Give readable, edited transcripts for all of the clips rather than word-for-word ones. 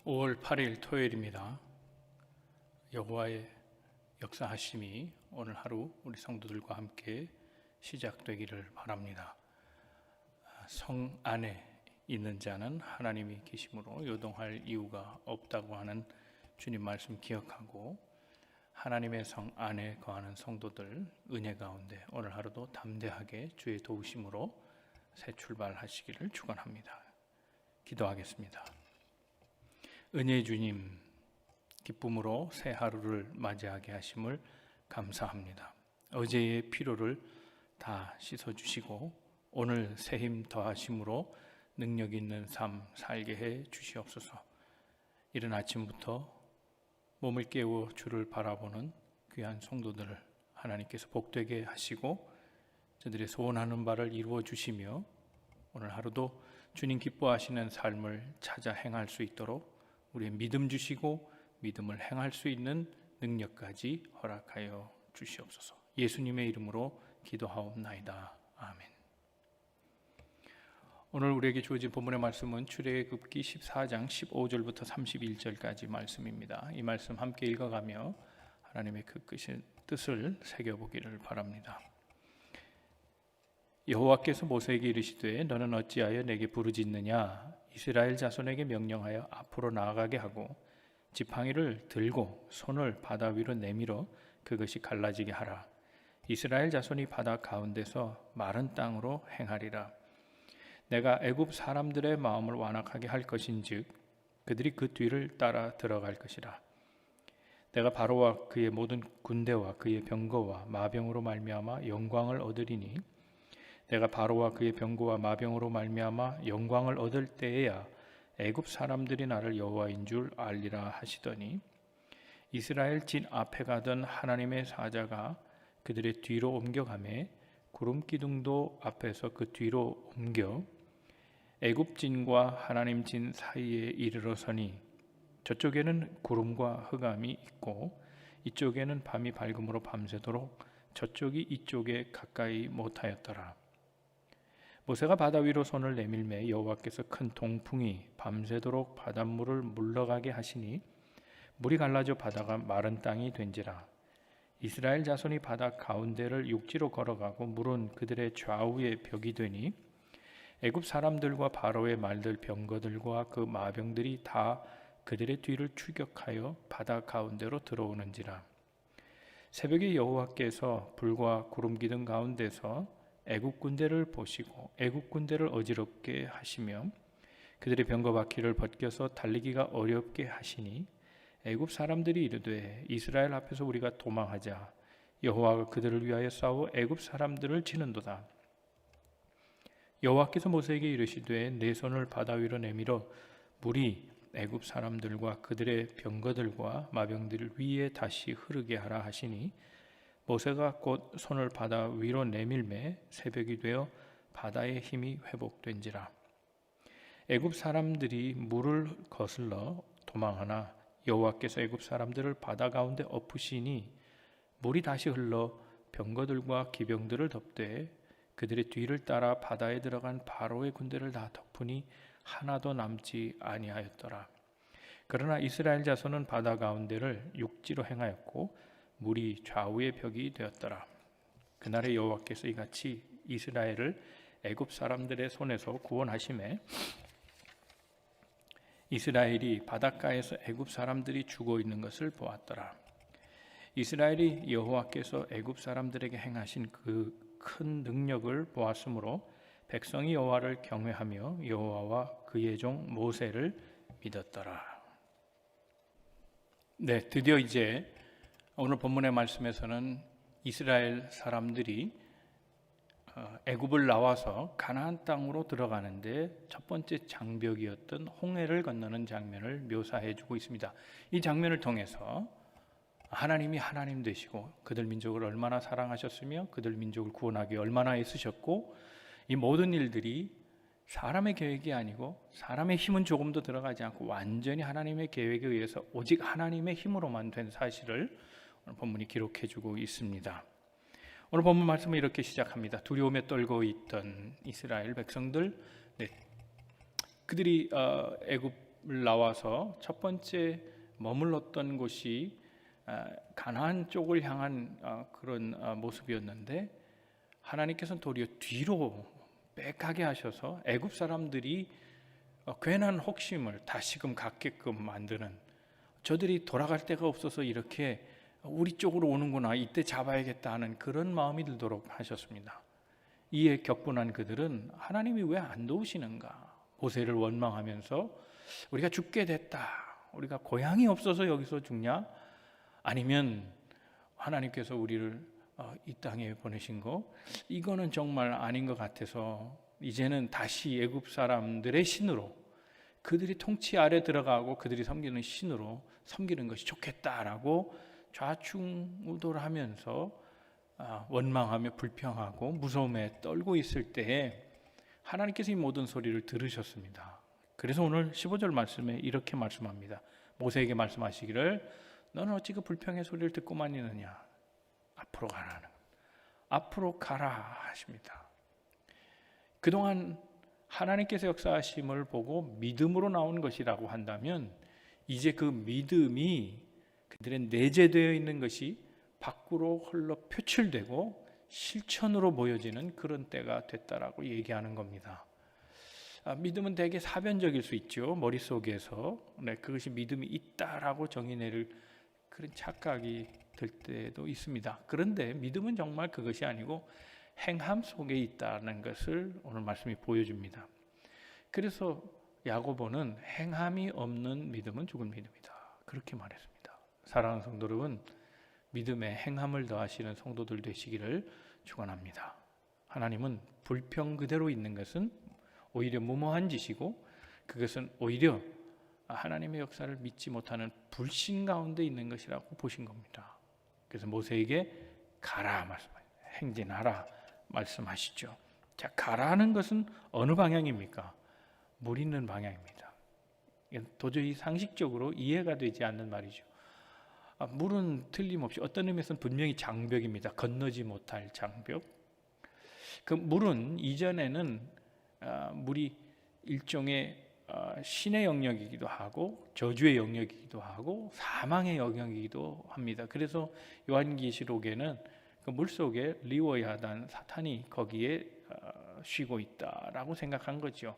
5월 8일 토요일입니다. 여호와의 역사하심이 오늘 하루 우리 성도들과 함께 시작되기를 바랍니다. 성 안에 있는 자는 하나님이 계심으로 요동할 이유가 없다고 하는 주님 말씀 기억하고, 하나님의 성 안에 거하는 성도들 은혜 가운데 오늘 하루도 담대하게 주의 도우심으로 새 출발하시기를 축원합니다. 기도하겠습니다. 은혜의 주님, 기쁨으로 새 하루를 맞이하게 하심을 감사합니다. 어제의 피로를 다 씻어주시고 오늘 새 힘 더하심으로 능력 있는 삶 살게 해 주시옵소서. 이른 아침부터 몸을 깨워 주를 바라보는 귀한 성도들을 하나님께서 복되게 하시고 저들의 소원하는 바를 이루어 주시며 오늘 하루도 주님 기뻐하시는 삶을 찾아 행할 수 있도록 우리의 믿음 주시고 믿음을 행할 수 있는 능력까지 허락하여 주시옵소서. 예수님의 이름으로 기도하옵나이다. 아멘. 오늘 우리에게 주어진 본문의 말씀은 출애굽기 14장 15절부터 31절까지 말씀입니다. 이 말씀 함께 읽어가며 하나님의 그 뜻을 새겨보기를 바랍니다. 여호와께서 모세에게 이르시되 너는 어찌하여 내게 부르짖느냐? 이스라엘 자손에게 명령하여 앞으로 나아가게 하고 지팡이를 들고 손을 바다 위로 내밀어 그것이 갈라지게 하라. 이스라엘 자손이 바다 가운데서 마른 땅으로 행하리라. 내가 애굽 사람들의 마음을 완악하게 할 것인즉 그들이 그 뒤를 따라 들어갈 것이라. 내가 바로와 그의 모든 군대와 그의 병거와 마병으로 말미암아 영광을 얻으리니 내가 바로와 그의 병거와 마병으로 말미암아 영광을 얻을 때에야 애굽 사람들이 나를 여호와인 줄 알리라 하시더니, 이스라엘 진 앞에 가던 하나님의 사자가 그들의 뒤로 옮겨가매 구름 기둥도 앞에서 그 뒤로 옮겨 애굽 진과 하나님 진 사이에 이르러서니 저쪽에는 구름과 흑암이 있고 이쪽에는 밤이 밝음으로 밤새도록 저쪽이 이쪽에 가까이 못하였더라. 모세가 바다 위로 손을 내밀매 여호와께서 큰 동풍이 밤새도록 바닷물을 물러가게 하시니 물이 갈라져 바다가 마른 땅이 된지라. 이스라엘 자손이 바다 가운데를 육지로 걸어가고 물은 그들의 좌우에 벽이 되니 애굽 사람들과 바로의 말들 병거들과 그 마병들이 다 그들의 뒤를 추격하여 바다 가운데로 들어오는지라. 새벽에 여호와께서 불과 구름 기둥 가운데서 애굽 군대를 보시고 애굽 군대를 어지럽게 하시며 그들의 병거 바퀴를 벗겨서 달리기가 어렵게 하시니 애굽 사람들이 이르되 이스라엘 앞에서 우리가 도망하자. 여호와가 그들을 위하여 싸워 애굽 사람들을 치는도다. 여호와께서 모세에게 이르시되 내 손을 바다 위로 내밀어 물이 애굽 사람들과 그들의 병거들과 마병들 위에 다시 흐르게 하라 하시니 모세가 곧 손을 바다 위로 내밀매 새벽이 되어 바다의 힘이 회복된지라. 애굽 사람들이 물을 거슬러 도망하나 여호와께서 애굽 사람들을 바다 가운데 엎으시니 물이 다시 흘러 병거들과 기병들을 덮되 그들의 뒤를 따라 바다에 들어간 바로의 군대를 다 덮으니 하나도 남지 아니하였더라. 그러나 이스라엘 자손은 바다 가운데를 육지로 행하였고 물이 좌우의 벽이 되었더라. 그날에 여호와께서 이같이 이스라엘을 애굽 사람들의 손에서 구원하시매 이스라엘이 바닷가에서 애굽 사람들이 죽어 있는 것을 보았더라. 이스라엘이 여호와께서 애굽 사람들에게 행하신 그 큰 능력을 보았으므로 백성이 여호와를 경외하며 여호와와 그의 종 모세를 믿었더라. 네, 드디어 이제 오늘 본문의 말씀에서는 이스라엘 사람들이 애굽을 나와서 가나안 땅으로 들어가는데 첫 번째 장벽이었던 홍해를 건너는 장면을 묘사해 주고 있습니다. 이 장면을 통해서 하나님이 하나님 되시고 그들 민족을 얼마나 사랑하셨으며 그들 민족을 구원하기 얼마나 애쓰셨고 이 모든 일들이 사람의 계획이 아니고 사람의 힘은 조금도 들어가지 않고 완전히 하나님의 계획에 의해서 오직 하나님의 힘으로만 된 사실을 오늘 본문이 기록해주고 있습니다. 오늘 본문 말씀은 이렇게 시작합니다. 두려움에 떨고 있던 이스라엘 백성들, 그들이 애굽 나와서 첫 번째 머물렀던 곳이 가나안 쪽을 향한 그런 모습이었는데, 하나님께서는 도리어 뒤로 빼가게 하셔서 애굽 사람들이 괜한 혹심을 다시금 갖게끔 만드는, 저들이 돌아갈 데가 없어서 이렇게 우리 쪽으로 오는구나, 이때 잡아야겠다 하는 그런 마음이 들도록 하셨습니다. 이에 격분한 그들은 하나님이 왜 안 도우시는가, 모세를 원망하면서 우리가 죽게 됐다, 우리가 고향이 없어서 여기서 죽냐, 아니면 하나님께서 우리를 이 땅에 보내신 거, 이거는 정말 아닌 것 같아서 이제는 다시 애굽 사람들의 신으로, 그들이 통치 아래 들어가고 그들이 섬기는 신으로 섬기는 것이 좋겠다라고 좌충우돌 하면서 원망하며 불평하고 무서움에 떨고 있을 때에 하나님께서 이 모든 소리를 들으셨습니다. 그래서 오늘 15절 말씀에 이렇게 말씀합니다. 모세에게 말씀하시기를 너는 어찌 그 불평의 소리를 듣고만 있느냐, 앞으로 가라는, 앞으로 가라 하십니다. 그동안 하나님께서 역사하심을 보고 믿음으로 나온 것이라고 한다면, 이제 그 믿음이 그들의 내재되어 있는 것이 밖으로 흘러 표출되고 실천으로 보여지는 그런 때가 됐다라고 얘기하는 겁니다. 믿음은 대개 사변적일 수 있죠. 머릿속에서 그것이 믿음이 있다라고 정의 내릴 그런 착각이 들 때도 있습니다. 그런데 믿음은 정말 그것이 아니고 행함 속에 있다는 것을 오늘 말씀이 보여줍니다. 그래서 야고보는 행함이 없는 믿음은 죽은 믿음이다, 그렇게 말했습니다. 사랑하는 성도 여러분, 믿음에 행함을 더하시는 성도들 되시기를 축원합니다. 하나님은 불평 그대로 있는 것은 오히려 무모한 짓이고, 그것은 오히려 하나님의 역사를 믿지 못하는 불신 가운데 있는 것이라고 보신 겁니다. 그래서 모세에게 가라 말씀하시죠. 행진하라 말씀하시죠. 자, 가라는 것은 어느 방향입니까? 물 있는 방향입니다. 도저히 상식적으로 이해가 되지 않는 말이죠. 물은 틀림없이 어떤 의미에서는 분명히 장벽입니다. 건너지 못할 장벽. 그 물은 이전에는 물이 일종의 신의 영역이기도 하고 저주의 영역이기도 하고 사망의 영역이기도 합니다. 그래서 요한계시록에는 그 물속에 리워야단 사탄이 거기에 쉬고 있다라고 생각한 거죠.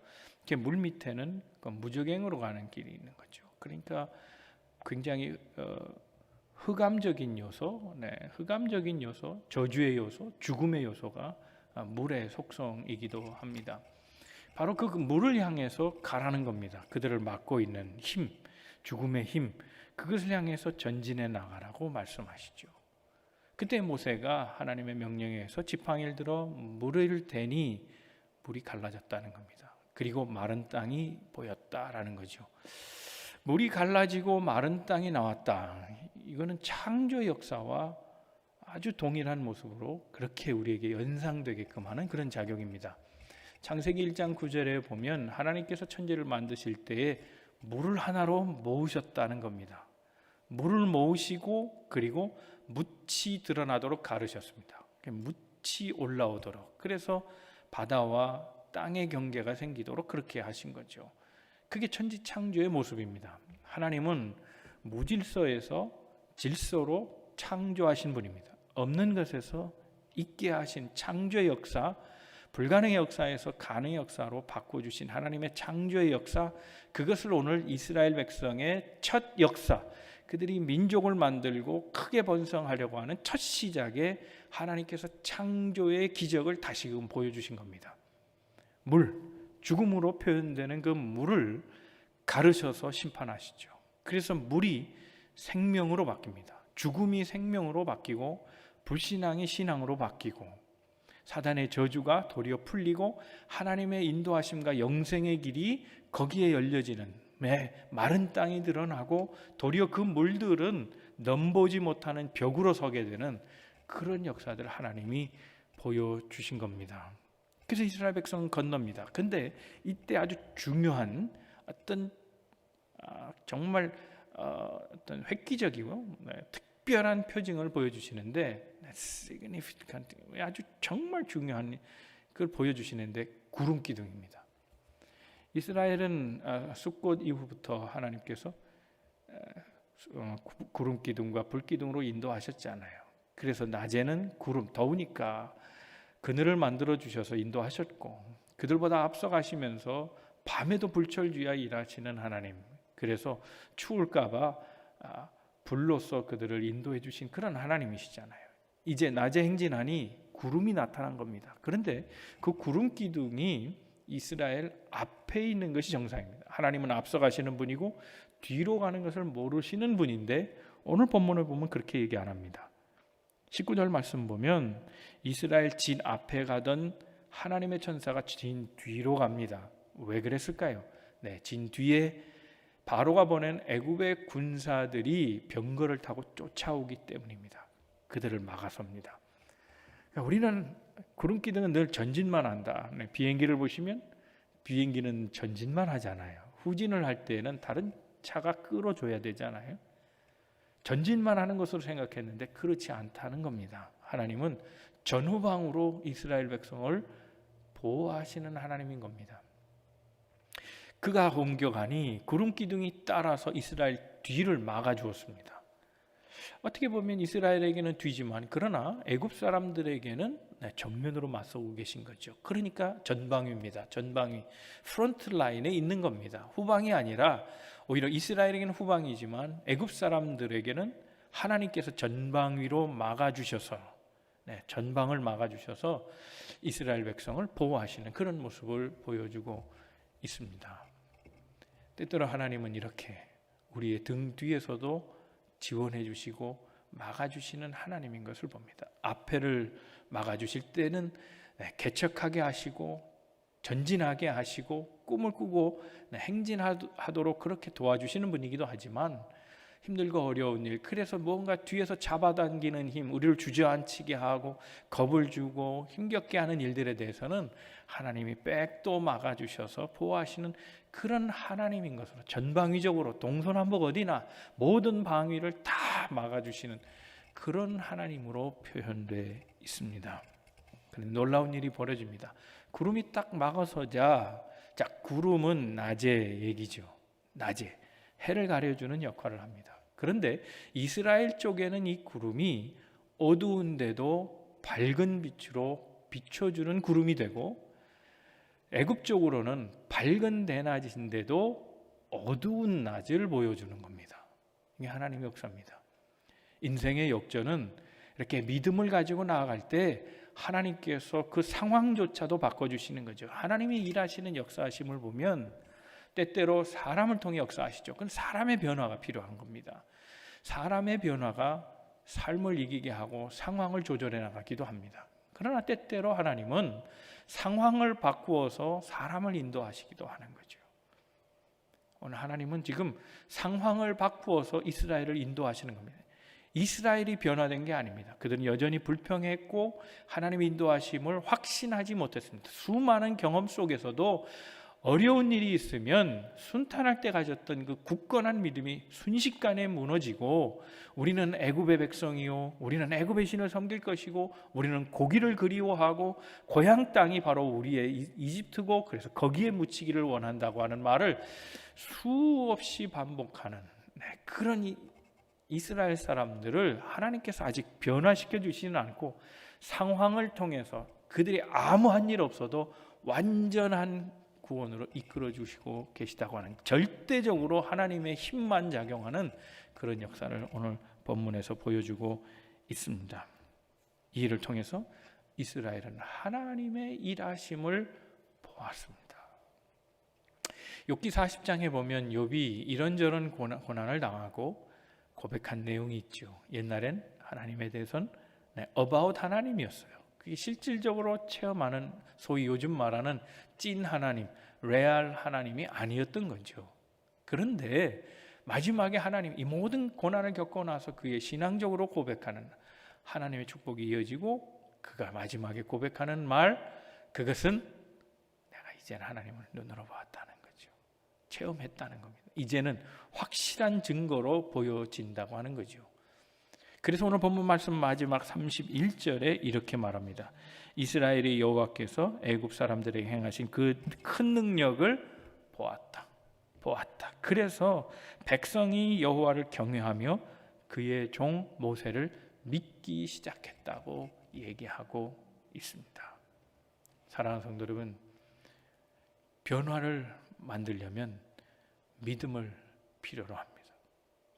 물 밑에는 그 무적행으로 가는 길이 있는 거죠. 그러니까 굉장히 흑암적인 요소, 흑암적인 요소, 저주의 요소, 죽음의 요소가 물의 속성이기도 합니다. 바로 그 물을 향해서 가라는 겁니다. 그들을 막고 있는 힘, 죽음의 힘, 그것을 향해서 전진해 나가라고 말씀하시죠. 그때 모세가 하나님의 명령에 의해서 지팡이를 들어 물을 대니 물이 갈라졌다는 겁니다. 그리고 마른 땅이 보였다라는 거죠. 물이 갈라지고 마른 땅이 나왔다. 이거는 창조 역사와 아주 동일한 모습으로 그렇게 우리에게 연상되게끔 하는 그런 작용입니다. 창세기 1장 9절에 보면 하나님께서 천지를 만드실 때에 물을 하나로 모으셨다는 겁니다. 물을 모으시고 그리고 묻이 드러나도록 가르셨습니다. 묻이 올라오도록, 그래서 바다와 땅의 경계가 생기도록 그렇게 하신 거죠. 그게 천지 창조의 모습입니다. 하나님은 무질서에서 질서로 창조하신 분입니다. 없는 것에서 있게 하신 창조의 역사, 불가능의 역사에서 가능의 역사로 바꿔주신 하나님의 창조의 역사, 그것을 오늘 이스라엘 백성의 첫 역사, 그들이 민족을 만들고 크게 번성하려고 하는 첫 시작에 하나님께서 창조의 기적을 다시금 보여주신 겁니다. 물, 죽음으로 표현되는 그 물을 가르셔서 심판하시죠. 그래서 물이 생명으로 바뀝니다. 죽음이 생명으로 바뀌고 불신앙이 신앙으로 바뀌고 사단의 저주가 도리어 풀리고 하나님의 인도하심과 영생의 길이 거기에 열려지는 마른 땅이 드러나고 도리어 그 물들은 넘보지 못하는 벽으로 서게 되는 그런 역사들을 하나님이 보여주신 겁니다. 그래서 이스라엘 백성은 건넙니다. 근데 이때 아주 중요한 어떤 정말 어떤 획기적이고 특별한 표징을 보여주시는데, significant, 아주 정말 중요한 그걸 보여주시는데 구름 기둥입니다. 이스라엘은 숫꽃 이후부터 하나님께서 구름 기둥과 불 기둥으로 인도하셨잖아요. 그래서 낮에는 구름, 더우니까 그늘을 만들어 주셔서 인도하셨고, 그들보다 앞서가시면서 밤에도 불철주야 일하시는 하나님, 그래서 추울까봐 불로써 그들을 인도해 주신 그런 하나님이시잖아요. 이제 낮에 행진하니 구름이 나타난 겁니다. 그런데 그 구름 기둥이 이스라엘 앞에 있는 것이 정상입니다. 하나님은 앞서가시는 분이고 뒤로 가는 것을 모르시는 분인데 오늘 본문을 보면 그렇게 얘기 안 합니다. 19절 말씀 보면 이스라엘 진 앞에 가던 하나님의 천사가 진 뒤로 갑니다. 왜 그랬을까요? 진 뒤에 바로가 보낸 애굽의 군사들이 병거를 타고 쫓아오기 때문입니다. 그들을 막아섭니다. 그러니까 우리는 구름기둥은 늘 전진만 한다. 비행기를 보시면 비행기는 전진만 하잖아요. 후진을 할 때는 다른 차가 끌어줘야 되잖아요. 전진만 하는 것으로 생각했는데 그렇지 않다는 겁니다. 하나님은 전후방으로 이스라엘 백성을 보호하시는 하나님인 겁니다. 그가 공격하니 구름 기둥이 따라서 이스라엘 뒤를 막아주었습니다. 어떻게 보면 이스라엘에게는 뒤지만 그러나 애굽 사람들에게는 정면으로 맞서고 계신 거죠. 그러니까 전방위입니다. 전방위, 프론트 라인에 있는 겁니다. 후방이 아니라 오히려 이스라엘에게는 후방이지만 애굽 사람들에게는 하나님께서 전방위로 막아주셔서 전방을 막아주셔서 이스라엘 백성을 보호하시는 그런 모습을 보여주고 있습니다. 때때로 하나님은 이렇게 우리의 등 뒤에서도 지원해 주시고 막아주시는 하나님인 것을 봅니다. 앞에를 막아주실 때는 개척하게 하시고 전진하게 하시고 꿈을 꾸고 행진하도록 그렇게 도와주시는 분이기도 하지만 힘들고 어려운 일, 그래서 뭔가 뒤에서 잡아당기는 힘, 우리를 주저앉히게 하고 겁을 주고 힘겹게 하는 일들에 대해서는 하나님이 백도 막아주셔서 보호하시는 그런 하나님인 것으로 전방위적으로 동서남북 어디나 모든 방위를 다 막아주시는 그런 하나님으로 표현되어 있습니다. 그런데 놀라운 일이 벌어집니다. 구름이 딱 막아서자, 자, 구름은 낮의 얘기죠. 낮에 해를 가려주는 역할을 합니다. 그런데 이스라엘 쪽에는 이 구름이 어두운데도 밝은 빛으로 비춰주는 구름이 되고, 애굽 쪽으로는 밝은 대낮인데도 어두운 낮을 보여주는 겁니다. 이게 하나님의 역사입니다. 인생의 역전은 이렇게 믿음을 가지고 나아갈 때 하나님께서 그 상황조차도 바꿔주시는 거죠. 하나님이 일하시는 역사하심을 보면 때때로 사람을 통해 역사하시죠. 그건 사람의 변화가 필요한 겁니다. 사람의 변화가 삶을 이기게 하고 상황을 조절해 나가기도 합니다. 그러나 때때로 하나님은 상황을 바꾸어서 사람을 인도하시기도 하는 거죠. 오늘 하나님은 지금 상황을 바꾸어서 이스라엘을 인도하시는 겁니다. 이스라엘이 변화된 게 아닙니다. 그들은 여전히 불평했고 하나님의 인도하심을 확신하지 못했습니다. 수많은 경험 속에서도 어려운 일이 있으면 순탄할 때 가졌던 그 굳건한 믿음이 순식간에 무너지고, 우리는 애굽의 백성이요, 우리는 애굽의 신을 섬길 것이고, 우리는 고기를 그리워하고 고향 땅이 바로 우리의 이집트고 그래서 거기에 묻히기를 원한다고 하는 말을 수없이 반복하는 그런 이스라엘 사람들을 하나님께서 아직 변화시켜 주시지는 않고 상황을 통해서 그들이 아무한 일 없어도 완전한 구원으로 이끌어 주시고 계시다고 하는, 절대적으로 하나님의 힘만 작용하는 그런 역사를 오늘 본문에서 보여주고 있습니다. 이 일을 통해서 이스라엘은 하나님의 일하심을 보았습니다. 욥기 40장에 보면 욥이 이런저런 고난을 당하고 고백한 내용이 있죠. 옛날엔 하나님에 대해서는 about 하나님이었어요. 그게 실질적으로 체험하는 소위 요즘 말하는 찐 하나님, 레알 하나님이 아니었던 거죠. 그런데 마지막에 하나님, 이 모든 고난을 겪고 나서 그의 신앙적으로 고백하는 하나님의 축복이 이어지고, 그가 마지막에 고백하는 말, 그것은 내가 이제는 하나님을 눈으로 보았다는 거죠. 체험했다는 겁니다. 이제는 확실한 증거로 보여진다고 하는 거죠. 그래서 오늘 본문 말씀 마지막 31절에 이렇게 말합니다. 이스라엘의 여호와께서 애굽 사람들에게 행하신 그 큰 능력을 보았다. 그래서 백성이 여호와를 경외하며 그의 종 모세를 믿기 시작했다고 얘기하고 있습니다. 사랑하는 성도 여러분, 변화를 만들려면 믿음을 필요로 합니다.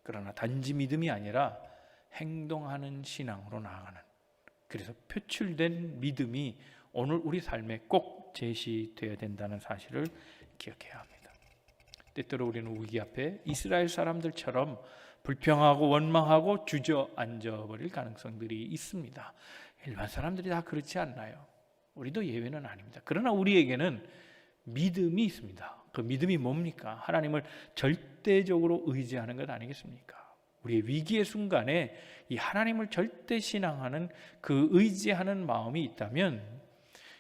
그러나 단지 믿음이 아니라 행동하는 신앙으로 나아가는, 그래서 표출된 믿음이 오늘 우리 삶에 꼭 제시되어야 된다는 사실을 기억해야 합니다. 때때로 우리는 위기 앞에 이스라엘 사람들처럼 불평하고 원망하고 주저앉아 버릴 가능성들이 있습니다. 일반 사람들이 다 그렇지 않나요? 우리도 예외는 아닙니다. 그러나 우리에게는 믿음이 있습니다. 그 믿음이 뭡니까? 하나님을 절대적으로 의지하는 것 아니겠습니까? 우리의 위기의 순간에 이 하나님을 절대 신앙하는 그 의지하는 마음이 있다면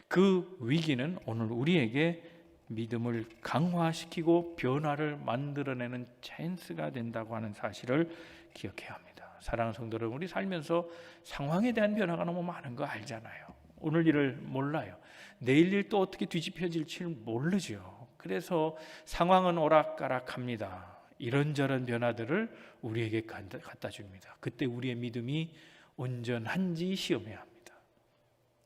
그 위기는 오늘 우리에게 믿음을 강화시키고 변화를 만들어내는 찬스가 된다고 하는 사실을 기억해야 합니다. 사랑하는 성도 여러분, 우리 살면서 상황에 대한 변화가 너무 많은 거 알잖아요. 오늘 일을 몰라요. 내일 일 또 어떻게 뒤집혀질지 모르죠. 그래서 상황은 오락가락합니다. 이런저런 변화들을 우리에게 갖다 줍니다. 그때 우리의 믿음이 온전한지 시험해야 합니다.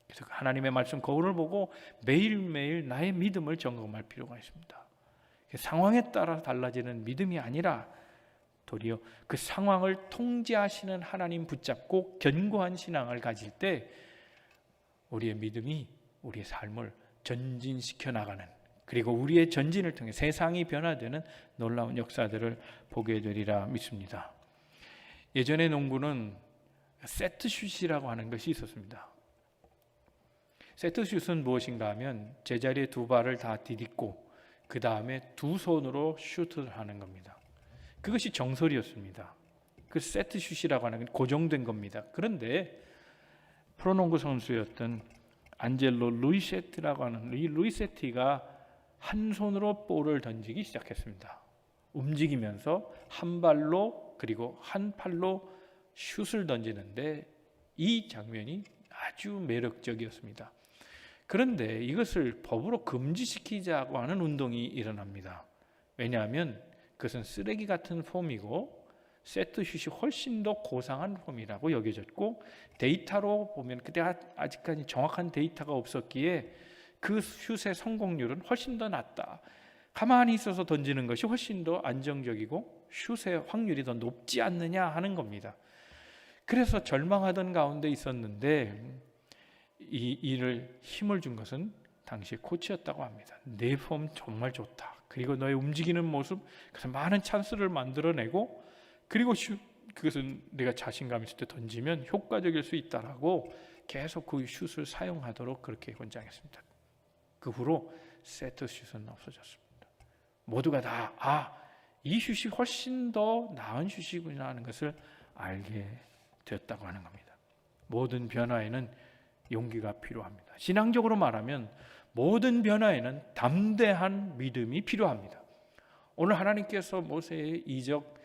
그래서 하나님의 말씀 거울을 보고 매일매일 나의 믿음을 점검할 필요가 있습니다. 상황에 따라 달라지는 믿음이 아니라 도리어 그 상황을 통제하시는 하나님 붙잡고 견고한 신앙을 가질 때 우리의 믿음이 우리의 삶을 전진시켜 나가는, 그리고 우리의 전진을 통해 세상이 변화되는 놀라운 역사들을 보게 되리라 믿습니다. 예전의 농구는 세트슛이라고 하는 것이 있었습니다. 세트슛은 무엇인가 하면 제자리에 두 발을 다 디딛고 그 다음에 두 손으로 슛을 하는 겁니다. 그것이 정설이었습니다. 그 세트슛이라고 하는 건 고정된 겁니다. 그런데 프로농구 선수였던 안젤로 루이세티라고 하는 이 루이세티가 한 손으로 볼을 던지기 시작했습니다. 움직이면서 한 발로 그리고 한 팔로 슛을 던지는데 이 장면이 아주 매력적이었습니다. 그런데 이것을 법으로 금지시키자고 하는 운동이 일어납니다. 왜냐하면 그것은 쓰레기 같은 폼이고 세트슛이 훨씬 더 고상한 폼이라고 여겨졌고, 데이터로 보면 그때 아직까지 정확한 데이터가 없었기에 그 슛의 성공률은 훨씬 더 낮다. 가만히 있어서 던지는 것이 훨씬 더 안정적이고 슛의 확률이 더 높지 않느냐 하는 겁니다. 그래서 절망하던 가운데 있었는데 이 일을 힘을 준 것은 당시 코치였다고 합니다. 내 폼 정말 좋다. 그리고 너의 움직이는 모습, 그래서 많은 찬스를 만들어내고, 그리고 그것은 내가 자신감 있을 때 던지면 효과적일 수 있다라고 계속 그 슛을 사용하도록 그렇게 권장했습니다. 그 후로 세트 슛은 없어졌습니다. 모두가 다 이 슛이 훨씬 더 나은 슛이구나 하는 것을 알게 되었다고 하는 겁니다. 모든 변화에는 용기가 필요합니다. 신앙적으로 말하면 모든 변화에는 담대한 믿음이 필요합니다. 오늘 하나님께서 모세의 이적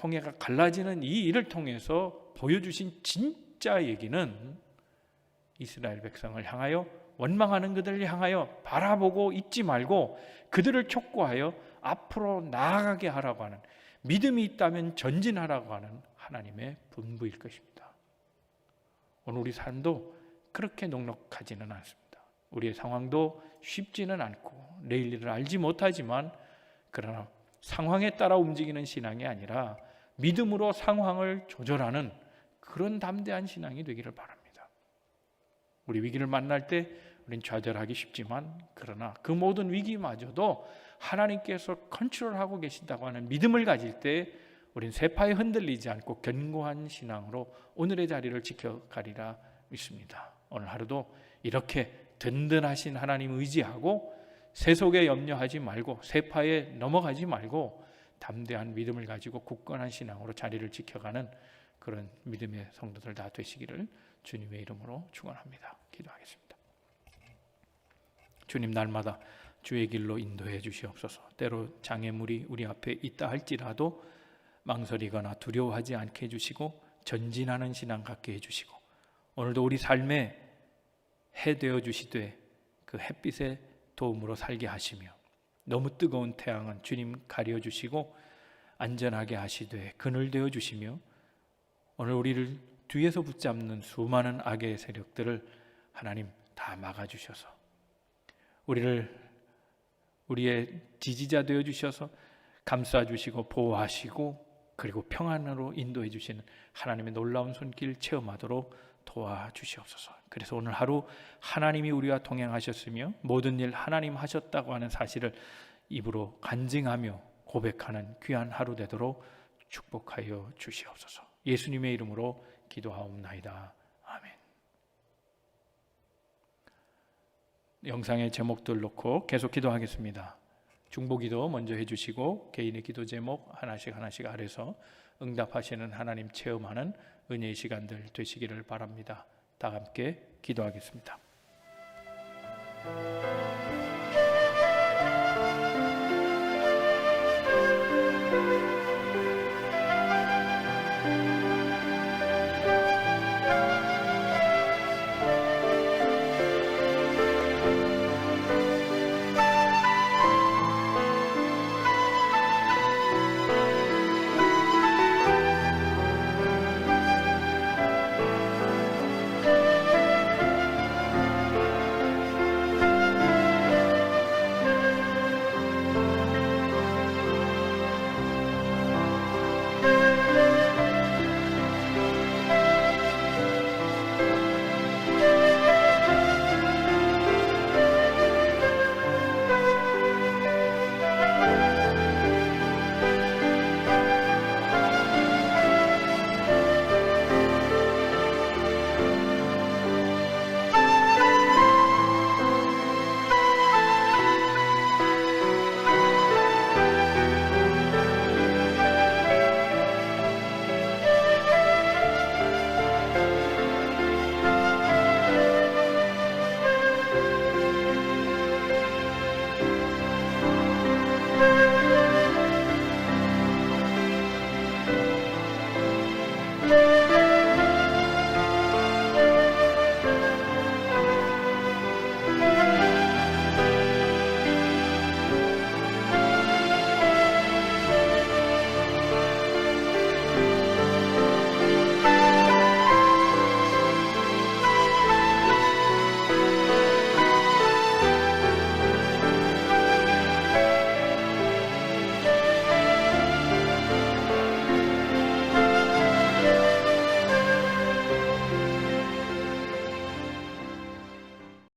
홍해가 갈라지는 이 일을 통해서 보여주신 진짜 얘기는 이스라엘 백성을 향하여, 원망하는 그들을 향하여 바라보고 있지 말고 그들을 촉구하여 앞으로 나아가게 하라고 하는, 믿음이 있다면 전진하라고 하는 하나님의 분부일 것입니다. 오늘 우리 삶도 그렇게 넉넉하지는 않습니다. 우리의 상황도 쉽지는 않고 내일 일을 알지 못하지만, 그러나 상황에 따라 움직이는 신앙이 아니라 믿음으로 상황을 조절하는 그런 담대한 신앙이 되기를 바랍니다. 우리 위기를 만날 때 우리는 좌절하기 쉽지만, 그러나 그 모든 위기마저도 하나님께서 컨트롤하고 계신다고 하는 믿음을 가질 때 우리는 세파에 흔들리지 않고 견고한 신앙으로 오늘의 자리를 지켜가리라 믿습니다. 오늘 하루도 이렇게 든든하신 하나님 의지하고 세속에 염려하지 말고 세파에 넘어가지 말고 담대한 믿음을 가지고 굳건한 신앙으로 자리를 지켜가는 그런 믿음의 성도들 다 되시기를 주님의 이름으로 축원합니다. 기도하겠습니다. 주님, 날마다 주의 길로 인도해 주시옵소서. 때로 장애물이 우리 앞에 있다 할지라도 망설이거나 두려워하지 않게 해주시고 전진하는 신앙 갖게 해주시고, 오늘도 우리 삶에 해 되어 주시되 그 햇빛의 도움으로 살게 하시며, 너무 뜨거운 태양은 주님 가려주시고 안전하게 하시되 그늘되어 주시며 오늘 우리를 뒤에서 붙잡는 수많은 악의 세력들을 하나님 다 막아주셔서 우리의 지지자 되어 주셔서 감싸주시고 보호하시고 그리고 평안으로 인도해 주시는 하나님의 놀라운 손길 체험하도록 도와주시옵소서. 그래서 오늘 하루 하나님이 우리와 동행하셨으며 모든 일 하나님 하셨다고 하는 사실을 입으로 간증하며 고백하는 귀한 하루 되도록 축복하여 주시옵소서. 예수님의 이름으로 기도하옵나이다. 아멘. 영상의 제목들 놓고 계속 기도하겠습니다. 중보기도 먼저 해주시고 개인의 기도 제목 하나씩 아래서 응답하시는 하나님 체험하는 은혜의 시간들 되시기를 바랍니다. 다 함께 기도하겠습니다.